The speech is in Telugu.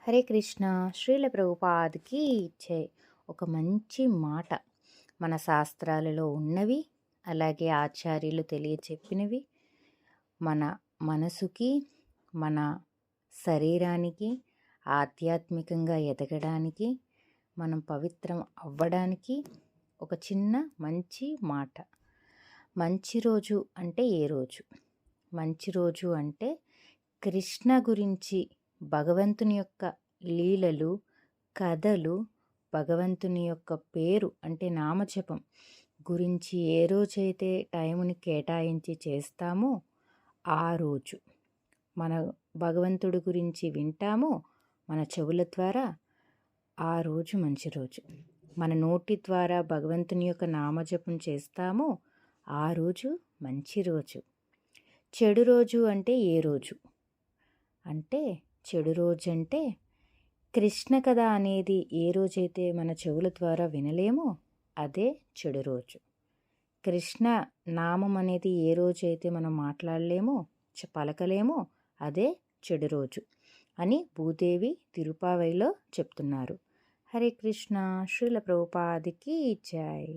హరే కృష్ణ. శ్రీల ప్రభుపాదికి ఇచ్చే ఒక మంచి మాట మన శాస్త్రాలలో ఉన్నవి, అలాగే ఆచార్యులు తెలియచెప్పినవి మన మనసుకి, మన శరీరానికి ఆధ్యాత్మికంగా ఎదగడానికి, మనం పవిత్రం అవ్వడానికి ఒక చిన్న మంచి మాట. మంచి రోజు అంటే ఏ రోజు? మంచి రోజు అంటే కృష్ణ గురించి, భగవంతుని యొక్క లీలలు, కథలు, భగవంతుని యొక్క పేరు అంటే నామజపం గురించి ఏ రోజైతే టైంని కేటాయించి చేస్తామో ఆ రోజు, మన భగవంతుడి గురించి వింటామో మన చెవుల ద్వారా, ఆ రోజు మంచి రోజు. మన నోటి ద్వారా భగవంతుని యొక్క నామజపం చేస్తామో ఆ రోజు మంచి రోజు. చెడు రోజు అంటే ఏ రోజు? అంటే చెడు రోజు అంటే కృష్ణ కథ అనేది ఏ రోజైతే మన చెవుల ద్వారా వినలేమో అదే చెడు రోజు. కృష్ణ నామం అనేది ఏ రోజైతే మనం మాట్లాడలేమో, పలకలేమో అదే చెడు రోజు అని భూదేవి తిరుపావైలో చెప్తున్నారు. హరే కృష్ణ. శ్రీల ప్రభుపాదికి జై.